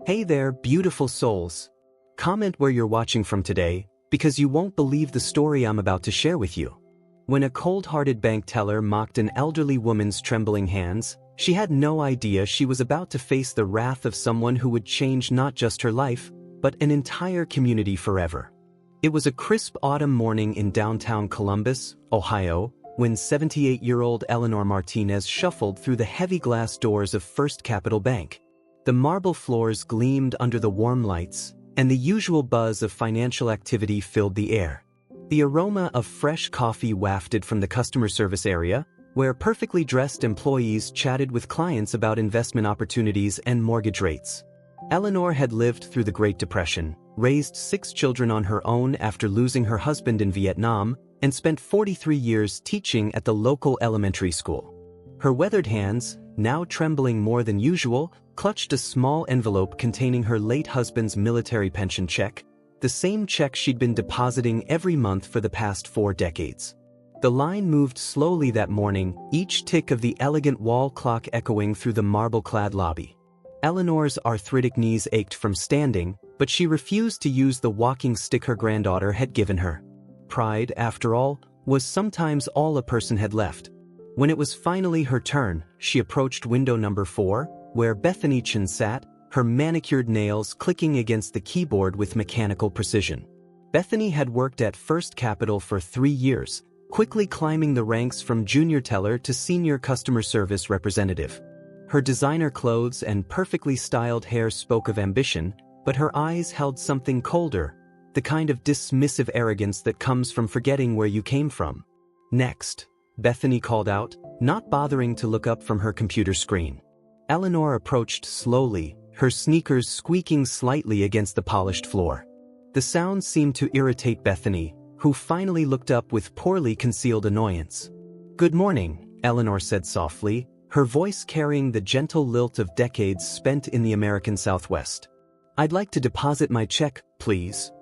Hey there, beautiful souls. Comment where you're watching from today, because you won't believe the story I'm about to share with you. When a cold-hearted bank teller mocked an elderly woman's trembling hands, she had no idea she was about to face the wrath of someone who would change not just her life, but an entire community forever. It was a crisp autumn morning in downtown Columbus, Ohio, when 78-year-old Eleanor Martinez shuffled through the heavy glass doors of First Capital Bank. The marble floors gleamed under the warm lights, and the usual buzz of financial activity filled the air. The aroma of fresh coffee wafted from the customer service area, where perfectly dressed employees chatted with clients about investment opportunities and mortgage rates. Eleanor had lived through the Great Depression, raised 6 children on her own after losing her husband in Vietnam, and spent 43 years teaching at the local elementary school. Her weathered hands, now trembling more than usual, clutched a small envelope containing her late husband's military pension check, the same check she'd been depositing every month for the past 4 decades. The line moved slowly that morning, each tick of the elegant wall clock echoing through the marble-clad lobby. Eleanor's arthritic knees ached from standing, but she refused to use the walking stick her granddaughter had given her. Pride, after all, was sometimes all a person had left. When it was finally her turn, she approached window number 4, where Bethany Chen sat, her manicured nails clicking against the keyboard with mechanical precision. Bethany had worked at First Capital for 3 years, quickly climbing the ranks from junior teller to senior customer service representative. Her designer clothes and perfectly styled hair spoke of ambition, but her eyes held something colder, the kind of dismissive arrogance that comes from forgetting where you came from. "Next," Bethany called out, not bothering to look up from her computer screen. Eleanor approached slowly, her sneakers squeaking slightly against the polished floor. The sound seemed to irritate Bethany, who finally looked up with poorly concealed annoyance. "Good morning," Eleanor said softly, her voice carrying the gentle lilt of decades spent in the American Southwest. "I'd like to deposit my check, please."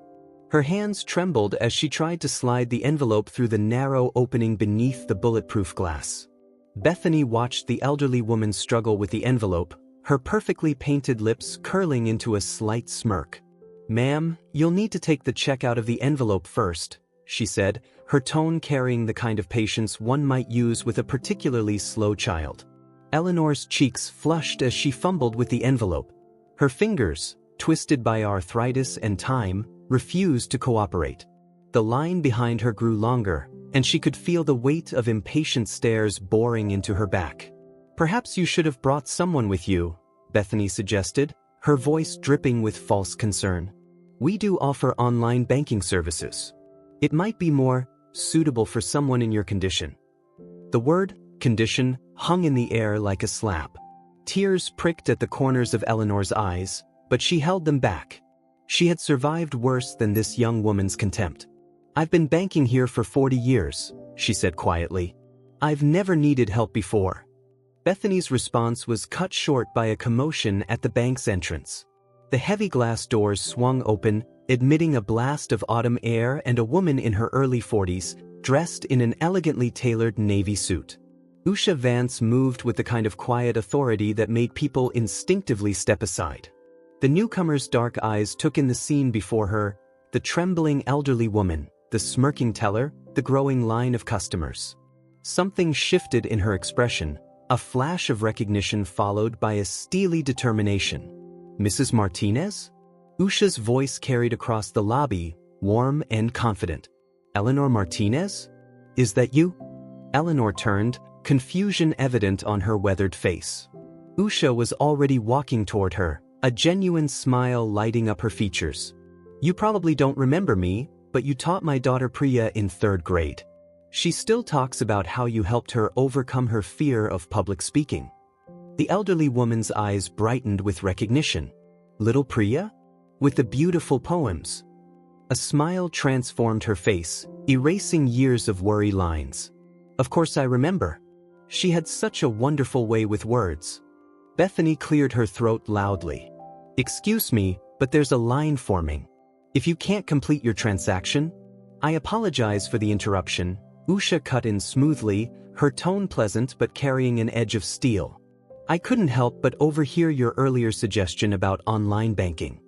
Her hands trembled as she tried to slide the envelope through the narrow opening beneath the bulletproof glass. Bethany watched the elderly woman struggle with the envelope, her perfectly painted lips curling into a slight smirk. "Ma'am, you'll need to take the check out of the envelope first," she said, her tone carrying the kind of patience one might use with a particularly slow child. Eleanor's cheeks flushed as she fumbled with the envelope. Her fingers, twisted by arthritis and time, refused to cooperate. The line behind her grew longer, and she could feel the weight of impatient stares boring into her back. "Perhaps you should have brought someone with you," Bethany suggested, her voice dripping with false concern. "We do offer online banking services. It might be more suitable for someone in your condition." The word condition hung in the air like a slap. Tears pricked at the corners of Eleanor's eyes, but she held them back. She had survived worse than this young woman's contempt. "I've been banking here for 40 years, she said quietly. "I've never needed help before." Bethany's response was cut short by a commotion at the bank's entrance. The heavy glass doors swung open, admitting a blast of autumn air and a woman in her early 40s, dressed in an elegantly tailored navy suit. Usha Vance moved with the kind of quiet authority that made people instinctively step aside. The newcomer's dark eyes took in the scene before her, the trembling elderly woman, the smirking teller, the growing line of customers. Something shifted in her expression, a flash of recognition followed by a steely determination. "Mrs. Martinez?" Usha's voice carried across the lobby, warm and confident. "Eleanor Martinez? Is that you?" Eleanor turned, confusion evident on her weathered face. Usha was already walking toward her, a genuine smile lighting up her features. "You probably don't remember me, but you taught my daughter Priya in 3rd grade. She still talks about how you helped her overcome her fear of public speaking." The elderly woman's eyes brightened with recognition. "Little Priya? With the beautiful poems?" A smile transformed her face, erasing years of worry lines. "Of course I remember. She had such a wonderful way with words." Bethany cleared her throat loudly. "Excuse me, but there's a line forming. If you can't complete your transaction..." "I apologize for the interruption," Usha cut in smoothly, her tone pleasant but carrying an edge of steel. I couldn't help but overhear your earlier suggestion about online banking.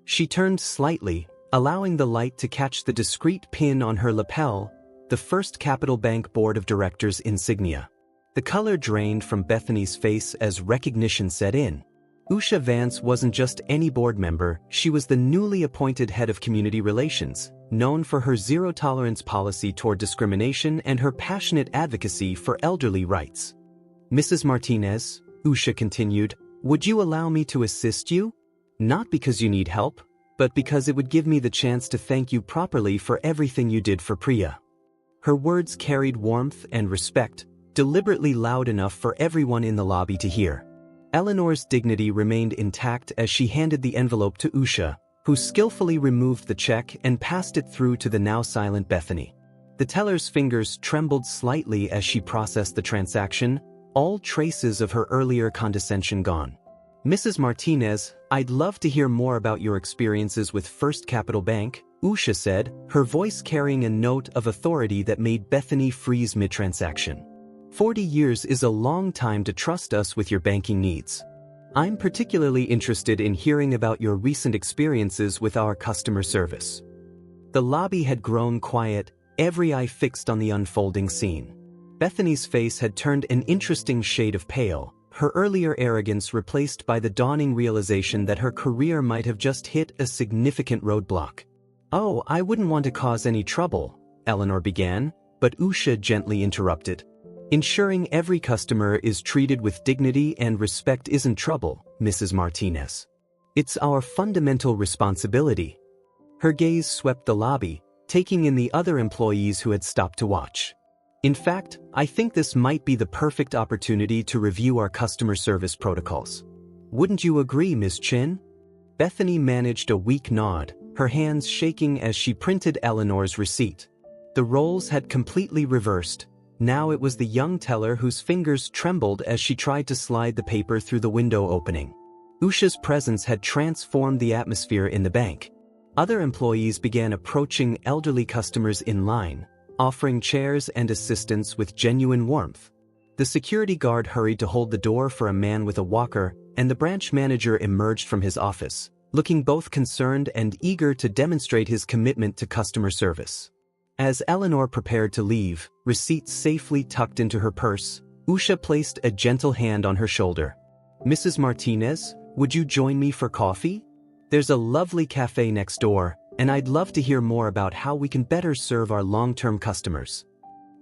She turned slightly, allowing the light to catch the discreet pin on her lapel, the First Capital Bank Board of Directors insignia. The color drained from Bethany's face as recognition set in. Usha Vance wasn't just any board member, she was the newly appointed head of community relations, known for her zero-tolerance policy toward discrimination and her passionate advocacy for elderly rights. Mrs. Martinez, Usha continued, would you allow me to assist you? Not because you need help, but because it would give me the chance to thank you properly for everything you did for Priya. Her words carried warmth and respect, deliberately loud enough for everyone in the lobby to hear. Eleanor's dignity remained intact as she handed the envelope to Usha, who skillfully removed the check and passed it through to the now silent Bethany. The teller's fingers trembled slightly as she processed the transaction, all traces of her earlier condescension gone. Mrs. Martinez, I'd love to hear more about your experiences with First Capital Bank, Usha said, her voice carrying a note of authority that made Bethany freeze mid-transaction. 40 years is a long time to trust us with your banking needs. I'm particularly interested in hearing about your recent experiences with our customer service. The lobby had grown quiet, every eye fixed on the unfolding scene. Bethany's face had turned an interesting shade of pale, her earlier arrogance replaced by the dawning realization that her career might have just hit a significant roadblock. Oh, I wouldn't want to cause any trouble, Eleanor began, but Usha gently interrupted. Ensuring every customer is treated with dignity and respect isn't trouble, Mrs. Martinez. It's our fundamental responsibility. Her gaze swept the lobby, taking in the other employees who had stopped to watch. In fact, I think this might be the perfect opportunity to review our customer service protocols. Wouldn't you agree, Ms. Chin? Bethany managed a weak nod, her hands shaking as she printed Eleanor's receipt. The roles had completely reversed. Now it was the young teller whose fingers trembled as she tried to slide the paper through the window opening. Usha's presence had transformed the atmosphere in the bank. Other employees began approaching elderly customers in line, offering chairs and assistance with genuine warmth. The security guard hurried to hold the door for a man with a walker, and the branch manager emerged from his office, looking both concerned and eager to demonstrate his commitment to customer service. As Eleanor prepared to leave, receipts safely tucked into her purse, Usha placed a gentle hand on her shoulder. Mrs. Martinez, would you join me for coffee? There's a lovely cafe next door, and I'd love to hear more about how we can better serve our long-term customers.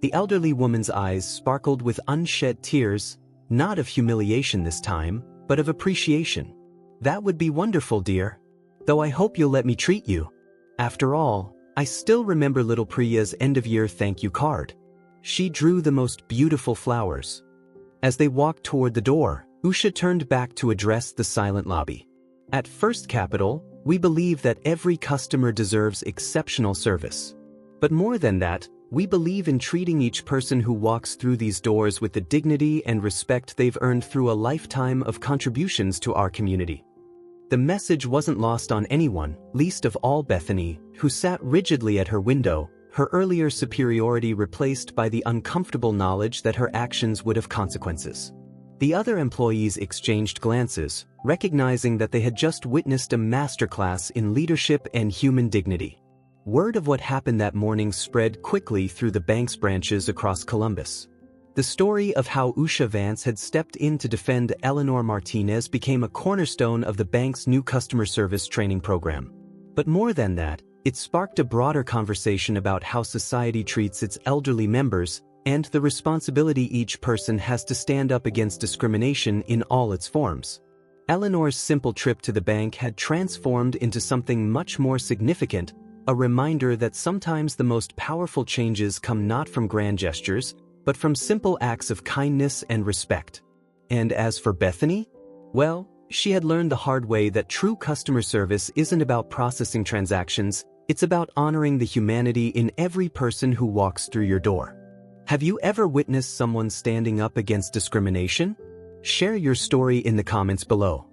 The elderly woman's eyes sparkled with unshed tears, not of humiliation this time, but of appreciation. That would be wonderful, dear. Though I hope you'll let me treat you. After all, I still remember little Priya's end-of-year thank you card. She drew the most beautiful flowers. As they walked toward the door, Usha turned back to address the silent lobby. At First Capital, we believe that every customer deserves exceptional service. But more than that, we believe in treating each person who walks through these doors with the dignity and respect they've earned through a lifetime of contributions to our community. The message wasn't lost on anyone, least of all Bethany, who sat rigidly at her window, her earlier superiority replaced by the uncomfortable knowledge that her actions would have consequences. The other employees exchanged glances, recognizing that they had just witnessed a masterclass in leadership and human dignity. Word of what happened that morning spread quickly through the bank's branches across Columbus. The story of how Usha Vance had stepped in to defend Eleanor Martinez became a cornerstone of the bank's new customer service training program. But more than that, it sparked a broader conversation about how society treats its elderly members and the responsibility each person has to stand up against discrimination in all its forms. Eleanor's simple trip to the bank had transformed into something much more significant, a reminder that sometimes the most powerful changes come not from grand gestures, but from simple acts of kindness and respect. And as for Bethany? Well, she had learned the hard way that true customer service isn't about processing transactions, it's about honoring the humanity in every person who walks through your door. Have you ever witnessed someone standing up against discrimination? Share your story in the comments below.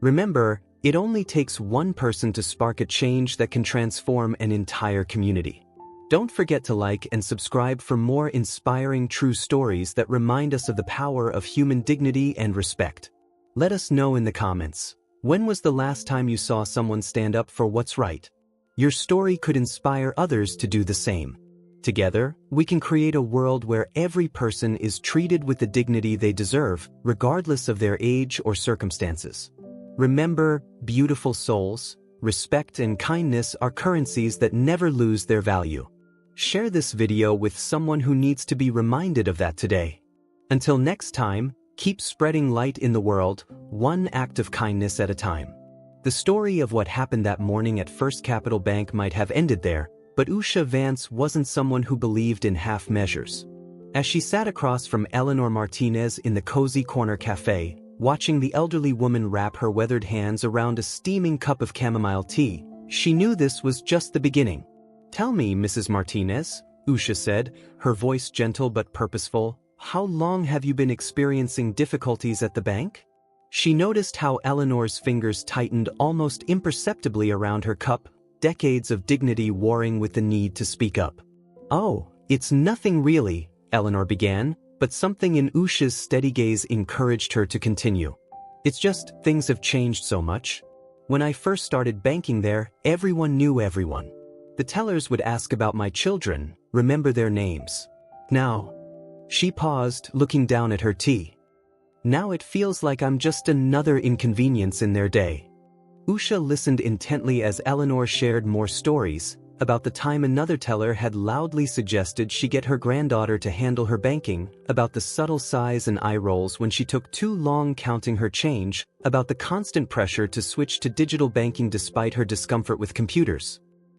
Remember, it only takes one person to spark a change that can transform an entire community. Don't forget to like and subscribe for more inspiring true stories that remind us of the power of human dignity and respect. Let us know in the comments. When was the last time you saw someone stand up for what's right? Your story could inspire others to do the same. Together, we can create a world where every person is treated with the dignity they deserve, regardless of their age or circumstances. Remember, beautiful souls, respect and kindness are currencies that never lose their value. Share this video with someone who needs to be reminded of that today. Until next time, keep spreading light in the world, one act of kindness at a time. The story of what happened that morning at First Capital Bank might have ended there, but Usha Vance wasn't someone who believed in half measures. As she sat across from Eleanor Martinez in the cozy corner cafe, watching the elderly woman wrap her weathered hands around a steaming cup of chamomile tea, she knew this was just the beginning. "Tell me, Mrs. Martinez," Usha said, her voice gentle but purposeful, "how long have you been experiencing difficulties at the bank?" She noticed how Eleanor's fingers tightened almost imperceptibly around her cup, decades of dignity warring with the need to speak up. "Oh, it's nothing really," Eleanor began, but something in Usha's steady gaze encouraged her to continue. "It's just things have changed so much. When I first started banking there, everyone knew everyone. The tellers would ask about my children, remember their names. Now," she paused, looking down at her tea. "Now it feels like I'm just another inconvenience in their day." Usha listened intently as Eleanor shared more stories, about the time another teller had loudly suggested she get her granddaughter to handle her banking, about the subtle sighs and eye rolls when she took too long counting her change, about the constant pressure to switch to digital banking despite her discomfort with computers.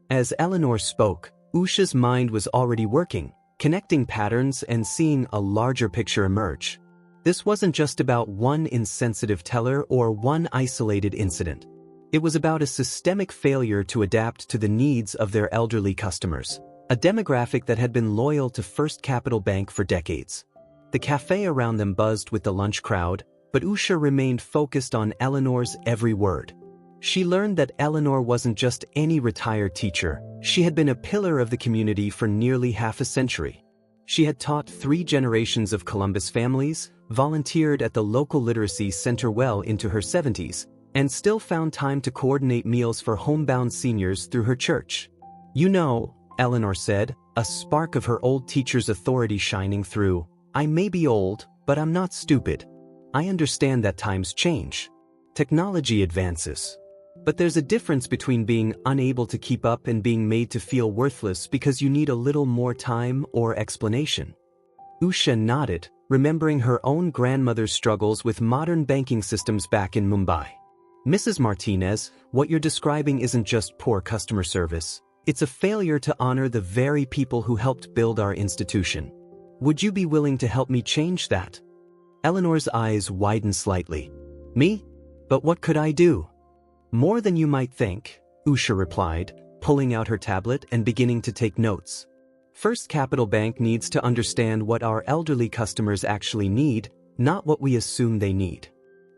As Eleanor spoke, Usha's mind was already working, connecting patterns and seeing a larger picture emerge. This wasn't just about one insensitive teller or one isolated incident. It was about a systemic failure to adapt to the needs of their elderly customers, a demographic that had been loyal to First Capital Bank for decades. The cafe around them buzzed with the lunch crowd, but Usha remained focused on Eleanor's every word. She learned that Eleanor wasn't just any retired teacher, she had been a pillar of the community for nearly half a century. She had taught 3 generations of Columbus families, volunteered at the local literacy center well into her 70s, and still found time to coordinate meals for homebound seniors through her church. "You know," Eleanor said, a spark of her old teacher's authority shining through, "I may be old, but I'm not stupid. I understand that times change. Technology advances. But there's a difference between being unable to keep up and being made to feel worthless because you need a little more time or explanation." Usha nodded, remembering her own grandmother's struggles with modern banking systems back in Mumbai. "Mrs. Martinez, what you're describing isn't just poor customer service. It's a failure to honor the very people who helped build our institution. Would you be willing to help me change that?" Eleanor's eyes widened slightly. "Me? But what could I do?" "More than you might think," Usha replied, pulling out her tablet and beginning to take notes. "First Capital Bank needs to understand what our elderly customers actually need, not what we assume they need.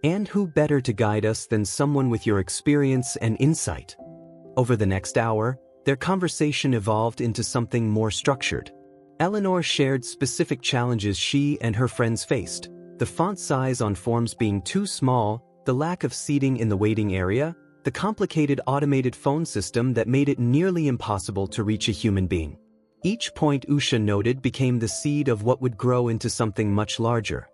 And who better to guide us than someone with your experience and insight?" Over the next hour, their conversation evolved into something more structured. Eleanor shared specific challenges she and her friends faced, the font size on forms being too small, the lack of seating in the waiting area, the complicated automated phone system that made it nearly impossible to reach a human being. Each point Usha noted became the seed of what would grow into something much larger.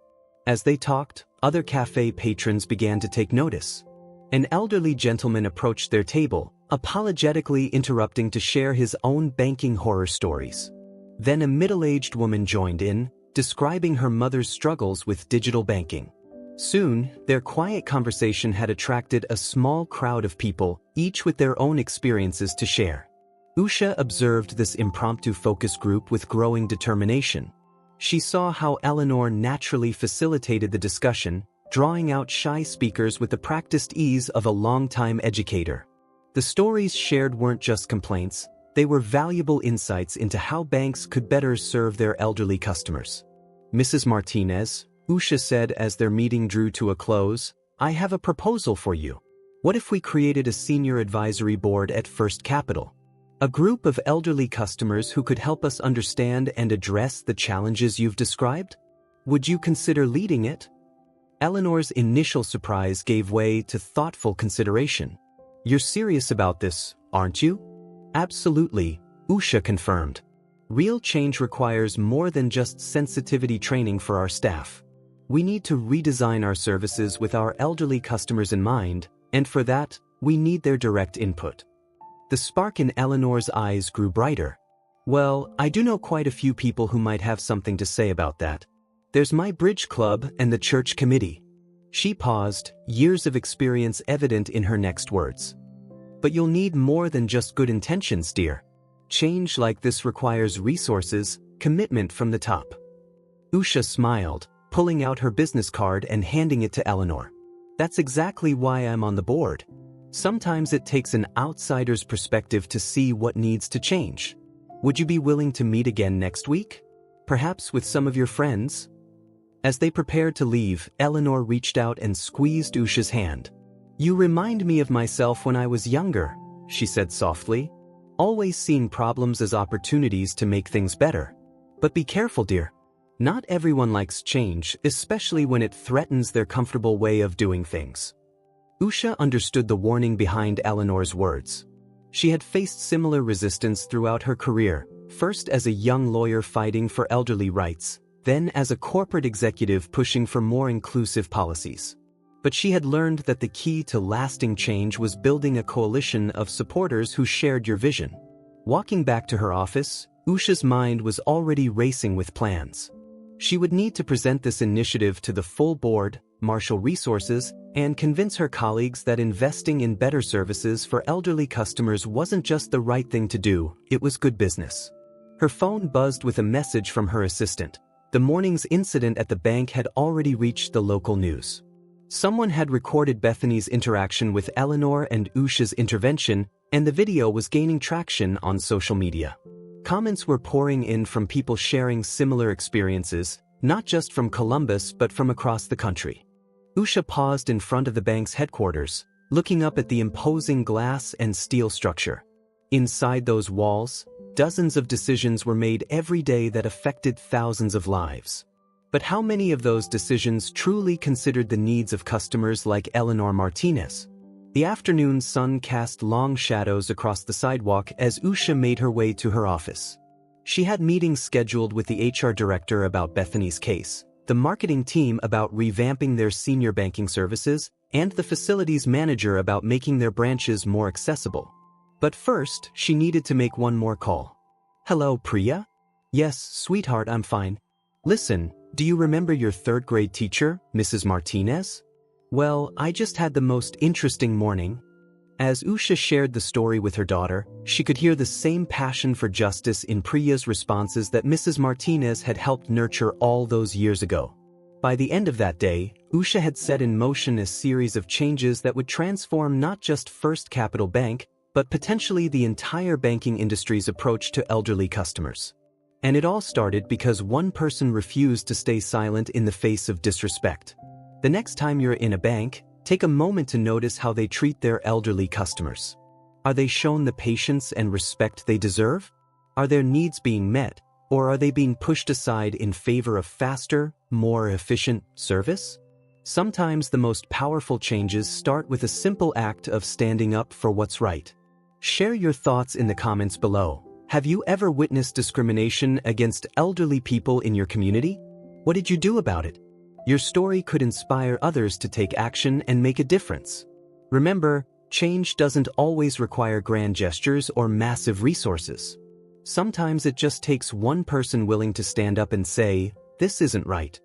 As they talked, other cafe patrons began to take notice. An elderly gentleman approached their table, apologetically interrupting to share his own banking horror stories. Then a middle-aged woman joined in, describing her mother's struggles with digital banking. Soon, their quiet conversation had attracted a small crowd of people, each with their own experiences to share. Usha observed this impromptu focus group with growing determination. She saw how Eleanor naturally facilitated the discussion, drawing out shy speakers with the practiced ease of a longtime educator. The stories shared weren't just complaints, they were valuable insights into how banks could better serve their elderly customers. "Mrs. Martinez," Usha said as their meeting drew to a close, "I have a proposal for you. What if we created a senior advisory board at First Capital?" A group of elderly customers who could help us understand and address the challenges you've described? Would you consider leading it? Eleanor's initial surprise gave way to thoughtful consideration. You're serious about this, aren't you? Absolutely, Usha confirmed. Real change requires more than just sensitivity training for our staff. We need to redesign our services with our elderly customers in mind, and for that, we need their direct input. The spark in Eleanor's eyes grew brighter. Well, I do know quite a few people who might have something to say about that. There's my bridge club and the church committee. She paused, years of experience evident in her next words. But you'll need more than just good intentions, dear. Change like this requires resources, commitment from the top. Usha smiled, pulling out her business card and handing it to Eleanor. That's exactly why I'm on the board. Sometimes it takes an outsider's perspective to see what needs to change. Would you be willing to meet again next week? Perhaps with some of your friends? As they prepared to leave, Eleanor reached out and squeezed Usha's hand. You remind me of myself when I was younger, she said softly. Always seeing problems as opportunities to make things better. But be careful, dear. Not everyone likes change, especially when it threatens their comfortable way of doing things. Usha understood the warning behind Eleanor's words. She had faced similar resistance throughout her career, first as a young lawyer fighting for elderly rights, then as a corporate executive pushing for more inclusive policies. But she had learned that the key to lasting change was building a coalition of supporters who shared your vision. Walking back to her office, Usha's mind was already racing with plans. She would need to present this initiative to the full board, marshal resources, and convince her colleagues that investing in better services for elderly customers wasn't just the right thing to do, it was good business. Her phone buzzed with a message from her assistant. The morning's incident at the bank had already reached the local news. Someone had recorded Bethany's interaction with Eleanor and Usha's intervention, and the video was gaining traction on social media. Comments were pouring in from people sharing similar experiences, not just from Columbus but from across the country. Usha paused in front of the bank's headquarters, looking up at the imposing glass and steel structure. Inside those walls, dozens of decisions were made every day that affected thousands of lives. But how many of those decisions truly considered the needs of customers like Eleanor Martinez? The afternoon sun cast long shadows across the sidewalk as Usha made her way to her office. She had meetings scheduled with the HR director about Bethany's case, the marketing team about revamping their senior banking services, and the facilities manager about making their branches more accessible. But first, she needed to make one more call. Hello, Priya? Yes, sweetheart, I'm fine. Listen, do you remember your third-grade teacher, Mrs. Martinez? Well, I just had the most interesting morning. As Usha shared the story with her daughter, she could hear the same passion for justice in Priya's responses that Mrs. Martinez had helped nurture all those years ago. By the end of that day, Usha had set in motion a series of changes that would transform not just First Capital Bank, but potentially the entire banking industry's approach to elderly customers. And it all started because one person refused to stay silent in the face of disrespect. The next time you're in a bank, take a moment to notice how they treat their elderly customers. Are they shown the patience and respect they deserve? Are their needs being met, or are they being pushed aside in favor of faster, more efficient service? Sometimes the most powerful changes start with a simple act of standing up for what's right. Share your thoughts in the comments below. Have you ever witnessed discrimination against elderly people in your community? What did you do about it? Your story could inspire others to take action and make a difference. Remember, change doesn't always require grand gestures or massive resources. Sometimes it just takes one person willing to stand up and say, "This isn't right."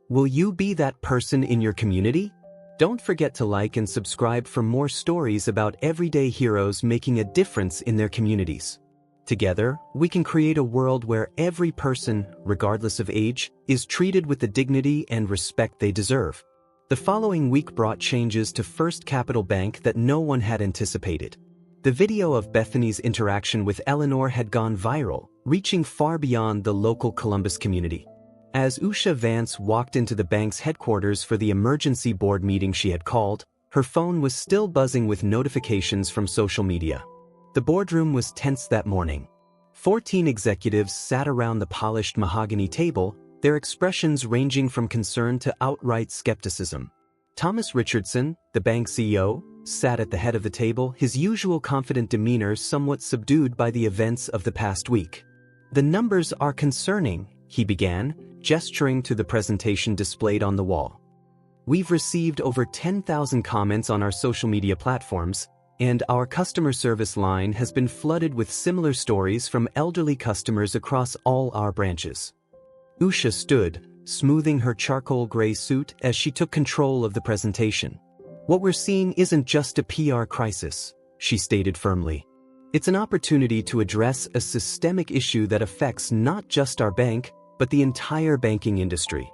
Will you be that person in your community? Don't forget to like and subscribe for more stories about everyday heroes making a difference in their communities. Together, we can create a world where every person, regardless of age, is treated with the dignity and respect they deserve. The following week brought changes to First Capital Bank that no one had anticipated. The video of Bethany's interaction with Eleanor had gone viral, reaching far beyond the local Columbus community. As Usha Vance walked into the bank's headquarters for the emergency board meeting she had called, her phone was still buzzing with notifications from social media. The boardroom was tense that morning. 14 executives sat around the polished mahogany table, their expressions ranging from concern to outright skepticism. Thomas Richardson, the bank CEO, sat at the head of the table, his usual confident demeanor somewhat subdued by the events of the past week. "The numbers are concerning," he began, gesturing to the presentation displayed on the wall. "We've received over 10,000 comments on our social media platforms, and our customer service line has been flooded with similar stories from elderly customers across all our branches." Usha stood, smoothing her charcoal gray suit as she took control of the presentation. "What we're seeing isn't just a PR crisis," she stated firmly. "It's an opportunity to address a systemic issue that affects not just our bank, but the entire banking industry."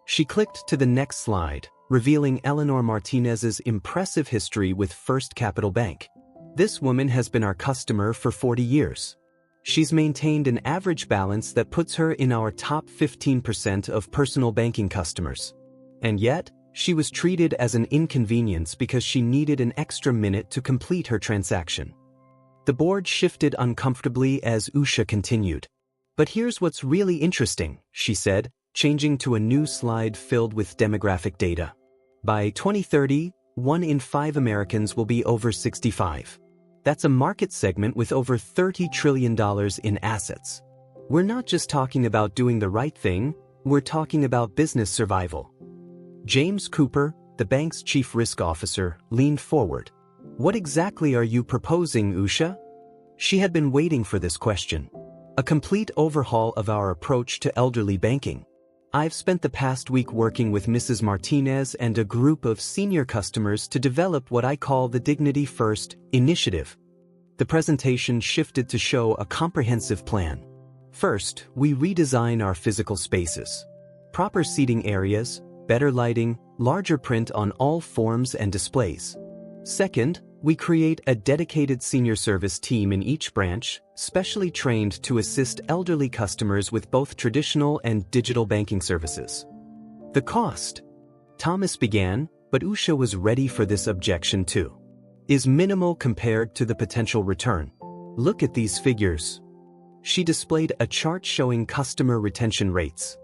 She clicked to the next slide, revealing Eleanor Martinez's impressive history with First Capital Bank. This woman has been our customer for 40 years. She's maintained an average balance that puts her in our top 15% of personal banking customers. And yet, she was treated as an inconvenience because she needed an extra minute to complete her transaction. The board shifted uncomfortably as Usha continued. "But here's what's really interesting," she said, changing to a new slide filled with demographic data. "By 2030, 1 in 5 Americans will be over 65. That's a market segment with over $30 trillion in assets. We're not just talking about doing the right thing, we're talking about business survival." James Cooper, the bank's chief risk officer, leaned forward. "What exactly are you proposing, Usha?" She had been waiting for this question. "A complete overhaul of our approach to elderly banking. I've spent the past week working with Mrs. Martinez and a group of senior customers to develop what I call the Dignity First initiative." The presentation shifted to show a comprehensive plan. "First, we redesign our physical spaces. Proper seating areas, better lighting, larger print on all forms and displays. Second, we create a dedicated senior service team in each branch, specially trained to assist elderly customers with both traditional and digital banking services." "The cost," Thomas began, but Usha was ready for this objection too, "is minimal compared to the potential return. Look at these figures." She displayed a chart showing customer retention rates.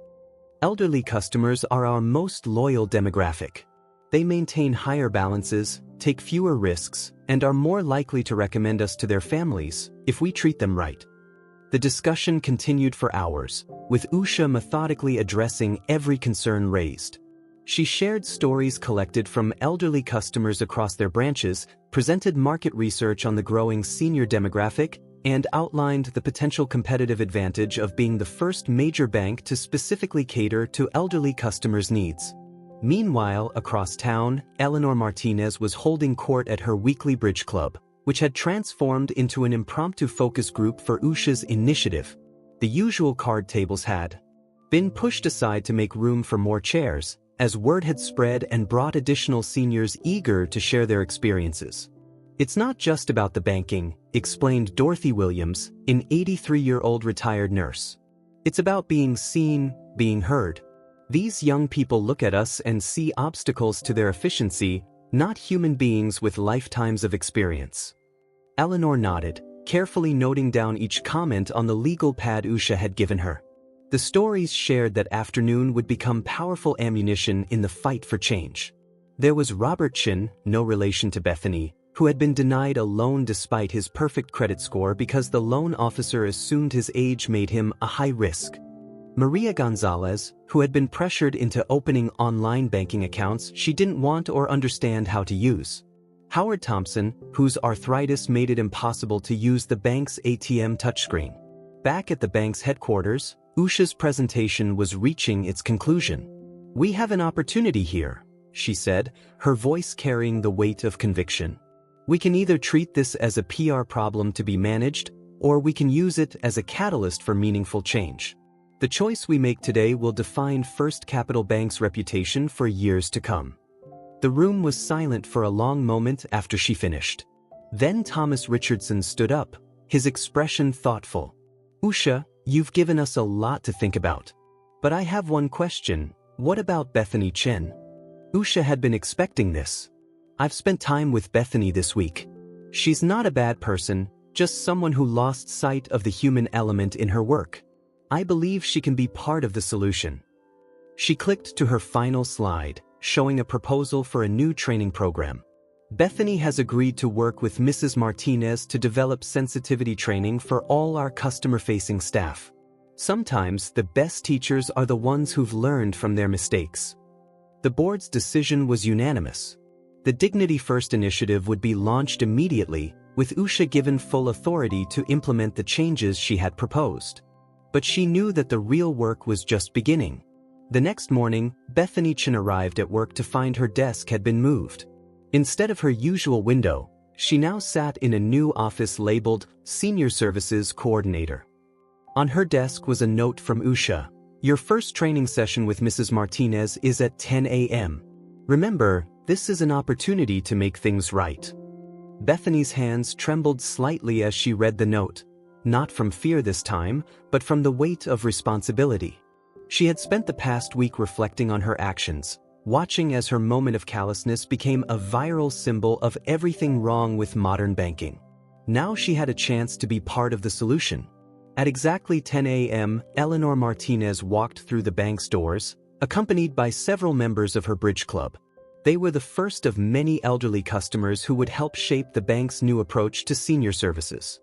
Elderly customers are our most loyal demographic. They maintain higher balances, take fewer risks, and are more likely to recommend us to their families if we treat them right. The discussion continued for hours, with Usha methodically addressing every concern raised. She shared stories collected from elderly customers across their branches, presented market research on the growing senior demographic, and outlined the potential competitive advantage of being the first major bank to specifically cater to elderly customers' needs. Meanwhile, across town, Eleanor Martinez was holding court at her weekly bridge club, which had transformed into an impromptu focus group for Usha's initiative. The usual card tables had been pushed aside to make room for more chairs, as word had spread and brought additional seniors eager to share their experiences. "It's not just about the banking," explained Dorothy Williams, an 83-year-old retired nurse. "It's about being seen, being heard. These young people look at us and see obstacles to their efficiency, not human beings with lifetimes of experience." Eleanor nodded, carefully noting down each comment on the legal pad Usha had given her. The stories shared that afternoon would become powerful ammunition in the fight for change. There was Robert Chin, no relation to Bethany, who had been denied a loan despite his perfect credit score because the loan officer assumed his age made him a high risk. Maria Gonzalez, who had been pressured into opening online banking accounts she didn't want or understand how to use. Howard Thompson, whose arthritis made it impossible to use the bank's ATM touchscreen. Back at the bank's headquarters, Usha's presentation was reaching its conclusion. "We have an opportunity here," she said, her voice carrying the weight of conviction. "We can either treat this as a PR problem to be managed, or we can use it as a catalyst for meaningful change. The choice we make today will define First Capital Bank's reputation for years to come." The room was silent for a long moment after she finished. Then Thomas Richardson stood up, his expression thoughtful. "Usha, you've given us a lot to think about. But I have one question. What about Bethany Chen?" Usha had been expecting this. "I've spent time with Bethany this week. She's not a bad person, just someone who lost sight of the human element in her work. I believe she can be part of the solution. She clicked to her final slide, showing a proposal for a new training program. Bethany has agreed to work with Mrs. Martinez to develop sensitivity training for all our customer-facing staff. Sometimes the best teachers are the ones who've learned from their mistakes. The board's decision was unanimous. The Dignity First initiative would be launched immediately, with Usha given full authority to implement the changes she had proposed. But she knew that the real work was just beginning. The next morning, Bethany Chen arrived at work to find her desk had been moved. Instead of her usual window, she now sat in a new office labeled Senior Services Coordinator. On her desk was a note from Usha. Your first training session with Mrs. Martinez is at 10 a.m. Remember, this is an opportunity to make things right. Bethany's hands trembled slightly as she read the note, not from fear this time, but from the weight of responsibility. She had spent the past week reflecting on her actions, watching as her moment of callousness became a viral symbol of everything wrong with modern banking. Now she had a chance to be part of the solution. At exactly 10 a.m., Eleanor Martinez walked through the bank's doors, accompanied by several members of her bridge club. They were the first of many elderly customers who would help shape the bank's new approach to senior services.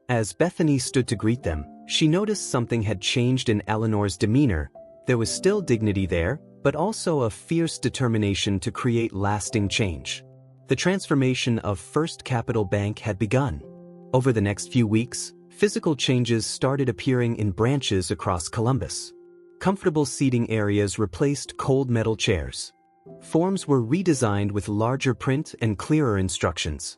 As Bethany stood to greet them, she noticed something had changed in Eleanor's demeanor. There was still dignity there, but also a fierce determination to create lasting change. The transformation of First Capital Bank had begun. Over the next few weeks, physical changes started appearing in branches across Columbus. Comfortable seating areas replaced cold metal chairs. Forms were redesigned with larger print and clearer instructions.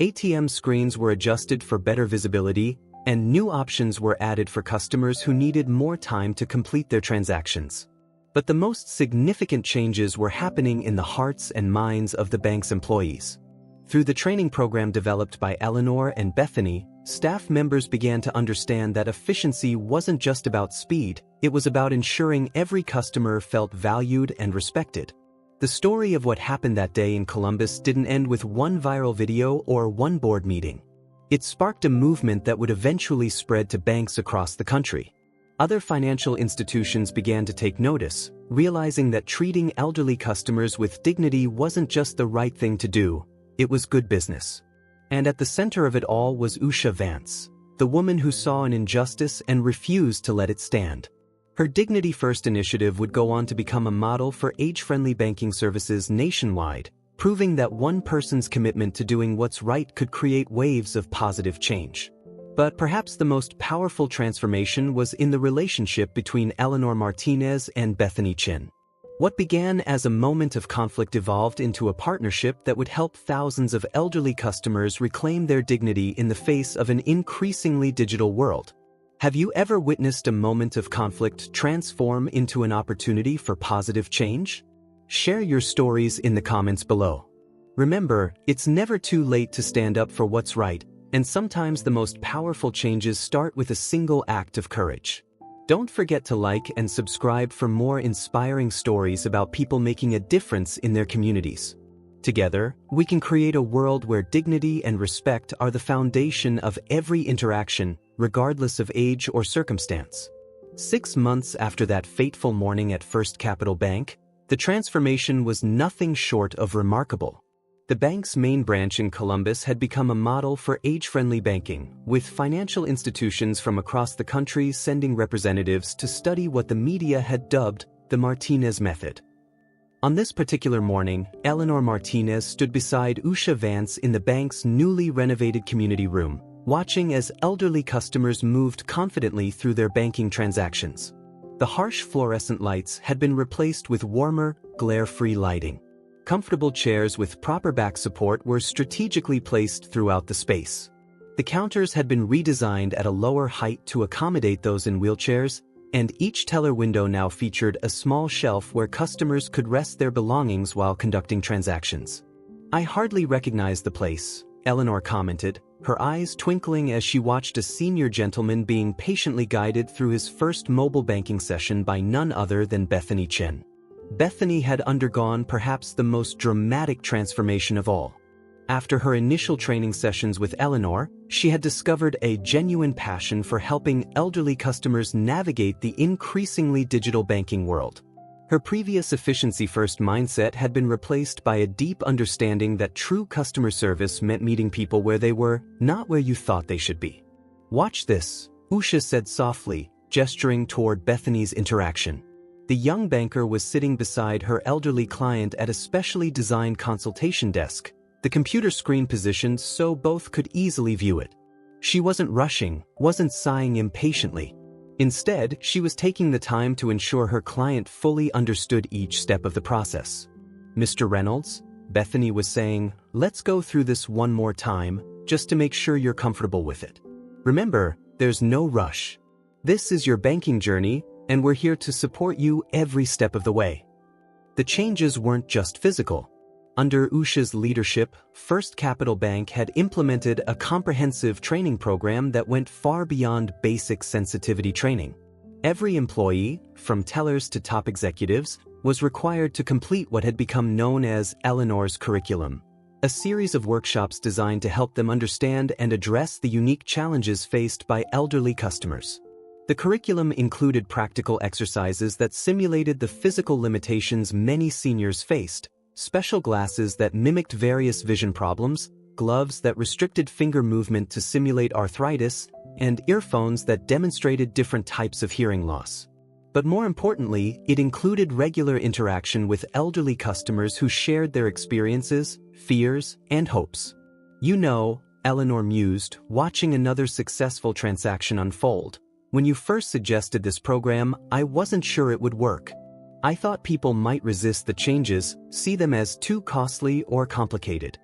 ATM screens were adjusted for better visibility, and new options were added for customers who needed more time to complete their transactions. But the most significant changes were happening in the hearts and minds of the bank's employees. Through the training program developed by Eleanor and Bethany, staff members began to understand that efficiency wasn't just about speed, it was about ensuring every customer felt valued and respected. The story of what happened that day in Columbus didn't end with one viral video or one board meeting. It sparked a movement that would eventually spread to banks across the country. Other financial institutions began to take notice, realizing that treating elderly customers with dignity wasn't just the right thing to do, it was good business. And at the center of it all was Usha Vance, the woman who saw an injustice and refused to let it stand. Her Dignity First initiative would go on to become a model for age-friendly banking services nationwide, proving that one person's commitment to doing what's right could create waves of positive change. But perhaps the most powerful transformation was in the relationship between Eleanor Martinez and Bethany Chen. What began as a moment of conflict evolved into a partnership that would help thousands of elderly customers reclaim their dignity in the face of an increasingly digital world. Have you ever witnessed a moment of conflict transform into an opportunity for positive change? Share your stories in the comments below. Remember, it's never too late to stand up for what's right, and sometimes the most powerful changes start with a single act of courage. Don't forget to like and subscribe for more inspiring stories about people making a difference in their communities. Together, we can create a world where dignity and respect are the foundation of every interaction, regardless of age or circumstance. 6 months after that fateful morning at First Capital Bank, the transformation was nothing short of remarkable. The bank's main branch in Columbus had become a model for age-friendly banking, with financial institutions from across the country sending representatives to study what the media had dubbed the Martinez method. On this particular morning, Eleanor Martinez stood beside Usha Vance in the bank's newly renovated community room, watching as elderly customers moved confidently through their banking transactions. The harsh fluorescent lights had been replaced with warmer, glare-free lighting. Comfortable chairs with proper back support were strategically placed throughout the space. The counters had been redesigned at a lower height to accommodate those in wheelchairs, and each teller window now featured a small shelf where customers could rest their belongings while conducting transactions. "I hardly recognize the place," Eleanor commented, her eyes twinkling as she watched a senior gentleman being patiently guided through his first mobile banking session by none other than Bethany Chen. Bethany had undergone perhaps the most dramatic transformation of all. After her initial training sessions with Eleanor, she had discovered a genuine passion for helping elderly customers navigate the increasingly digital banking world. Her previous efficiency-first mindset had been replaced by a deep understanding that true customer service meant meeting people where they were, not where you thought they should be. "Watch this," Usha said softly, gesturing toward Bethany's interaction. The young banker was sitting beside her elderly client at a specially designed consultation desk, the computer screen positioned so both could easily view it. She wasn't rushing, wasn't sighing impatiently. Instead, she was taking the time to ensure her client fully understood each step of the process. "Mr. Reynolds," Bethany was saying, "let's go through this one more time, just to make sure you're comfortable with it. Remember, there's no rush. This is your banking journey, and we're here to support you every step of the way." The changes weren't just physical. Under Usha's leadership, First Capital Bank had implemented a comprehensive training program that went far beyond basic sensitivity training. Every employee, from tellers to top executives, was required to complete what had become known as Eleanor's curriculum, a series of workshops designed to help them understand and address the unique challenges faced by elderly customers. The curriculum included practical exercises that simulated the physical limitations many seniors faced, special glasses that mimicked various vision problems, gloves that restricted finger movement to simulate arthritis, and earphones that demonstrated different types of hearing loss. But more importantly, it included regular interaction with elderly customers who shared their experiences, fears, and hopes. "You know," Eleanor mused, watching another successful transaction unfold, "when you first suggested this program, I wasn't sure it would work. I thought people might resist the changes, see them as too costly or complicated."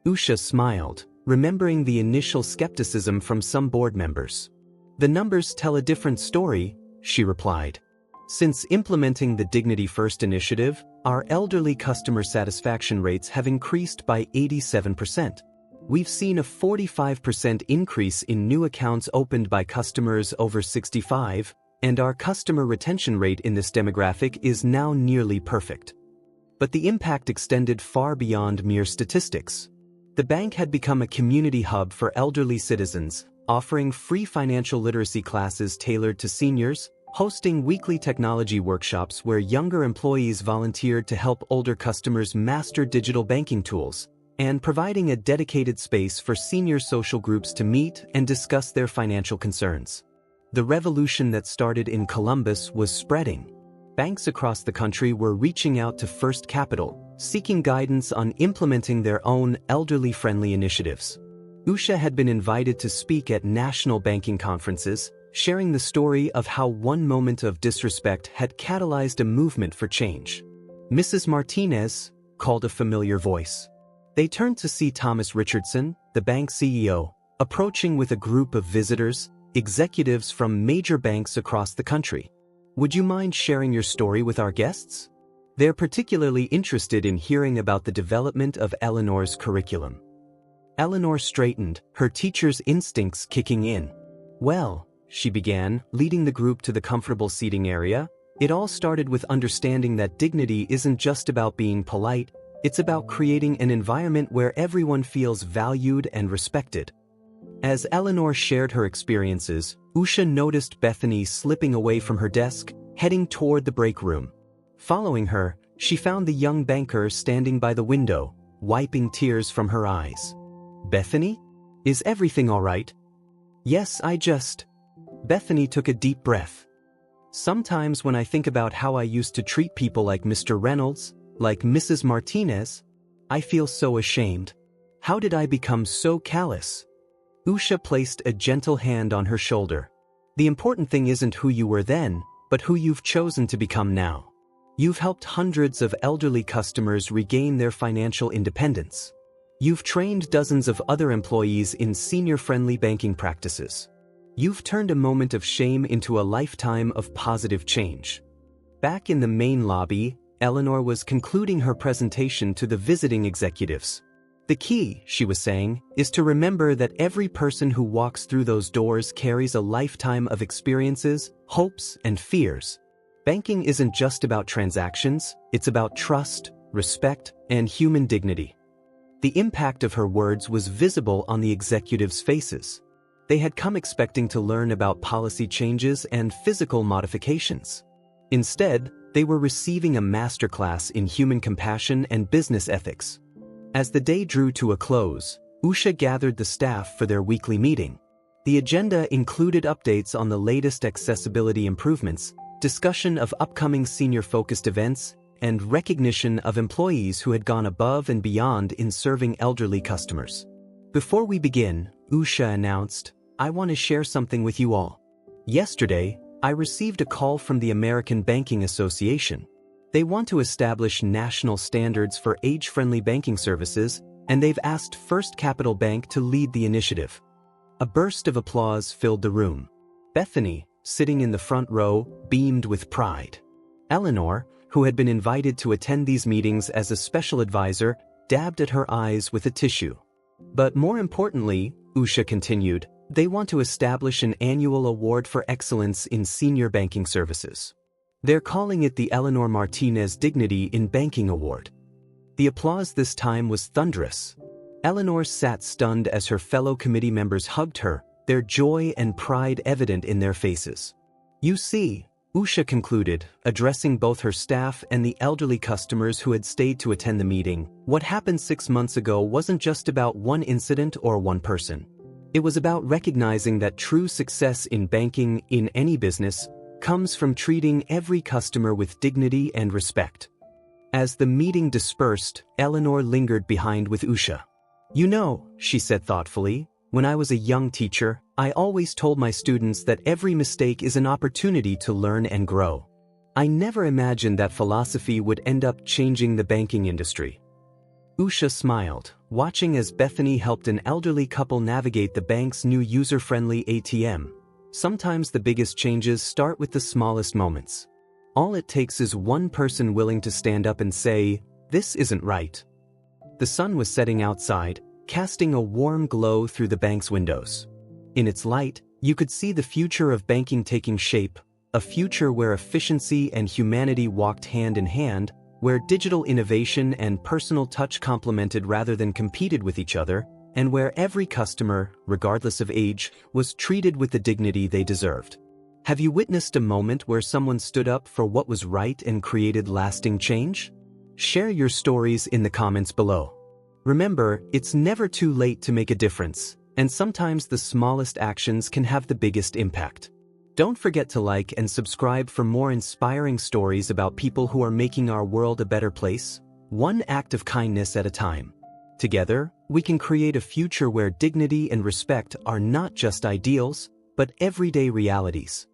Usha smiled, remembering the initial skepticism from some board members. "The numbers tell a different story," she replied. "Since implementing the Dignity First initiative, our elderly customer satisfaction rates have increased by 87%. We've seen a 45% increase in new accounts opened by customers over 65, and our customer retention rate in this demographic is now nearly perfect." But the impact extended far beyond mere statistics. The bank had become a community hub for elderly citizens, offering free financial literacy classes tailored to seniors, hosting weekly technology workshops where younger employees volunteered to help older customers master digital banking tools, and providing a dedicated space for senior social groups to meet and discuss their financial concerns. The revolution that started in Columbus was spreading. Banks across the country were reaching out to First Capital, seeking guidance on implementing their own elderly-friendly initiatives. Usha had been invited to speak at national banking conferences, sharing the story of how one moment of disrespect had catalyzed a movement for change. "Mrs. Martinez," called a familiar voice. They turned to see Thomas Richardson, the bank CEO, approaching with a group of visitors, executives from major banks across the country. "Would you mind sharing your story with our guests? They're particularly interested in hearing about the development of Eleanor's curriculum." Eleanor straightened, her teacher's instincts kicking in. "Well," she began, leading the group to the comfortable seating area, "it all started with understanding that dignity isn't just about being polite, it's about creating an environment where everyone feels valued and respected." As Eleanor shared her experiences, Usha noticed Bethany slipping away from her desk, heading toward the break room. Following her, she found the young banker standing by the window, wiping tears from her eyes. "Bethany? Is everything all right?" "Yes, Bethany took a deep breath. "Sometimes when I think about how I used to treat people like Mr. Reynolds, like Mrs. Martinez, I feel so ashamed. How did I become so callous?" Usha placed a gentle hand on her shoulder. "The important thing isn't who you were then, but who you've chosen to become now. You've helped hundreds of elderly customers regain their financial independence. You've trained dozens of other employees in senior-friendly banking practices. You've turned a moment of shame into a lifetime of positive change." Back in the main lobby, Eleanor was concluding her presentation to the visiting executives. "The key," she was saying, "is to remember that every person who walks through those doors carries a lifetime of experiences, hopes, and fears. Banking isn't just about transactions, it's about trust, respect, and human dignity." The impact of her words was visible on the executives' faces. They had come expecting to learn about policy changes and physical modifications. Instead, they were receiving a masterclass in human compassion and business ethics. As the day drew to a close, Usha gathered the staff for their weekly meeting. The agenda included updates on the latest accessibility improvements, discussion of upcoming senior-focused events, and recognition of employees who had gone above and beyond in serving elderly customers. Before we begin, Usha announced, "I want to share something with you all. Yesterday, I received a call from the American Banking Association. They want to establish national standards for age-friendly banking services, and they've asked First Capital Bank to lead the initiative." A burst of applause filled the room. Bethany, sitting in the front row, beamed with pride. Eleanor, who had been invited to attend these meetings as a special advisor, dabbed at her eyes with a tissue. But more importantly, Usha continued, they want to establish an annual award for excellence in senior banking services. They're calling it the Eleanor Martinez Dignity in Banking Award. The applause this time was thunderous. Eleanor sat stunned as her fellow committee members hugged her, their joy and pride evident in their faces. "You see," Usha concluded, addressing both her staff and the elderly customers who had stayed to attend the meeting, "what happened 6 months ago wasn't just about one incident or one person. It was about recognizing that true success in banking, in any business, comes from treating every customer with dignity and respect." As the meeting dispersed, Eleanor lingered behind with Usha. "You know," she said thoughtfully, "when I was a young teacher, I always told my students that every mistake is an opportunity to learn and grow. I never imagined that philosophy would end up changing the banking industry." Usha smiled, watching as Bethany helped an elderly couple navigate the bank's new user-friendly ATM. Sometimes the biggest changes start with the smallest moments. All it takes is one person willing to stand up and say, "This isn't right." The sun was setting outside, casting a warm glow through the bank's windows. In its light, you could see the future of banking taking shape, a future where efficiency and humanity walked hand in hand, where digital innovation and personal touch complemented rather than competed with each other, and where every customer, regardless of age, was treated with the dignity they deserved. Have you witnessed a moment where someone stood up for what was right and created lasting change? Share your stories in the comments below. Remember, it's never too late to make a difference, and sometimes the smallest actions can have the biggest impact. Don't forget to like and subscribe for more inspiring stories about people who are making our world a better place, one act of kindness at a time. Together, we can create a future where dignity and respect are not just ideals, but everyday realities.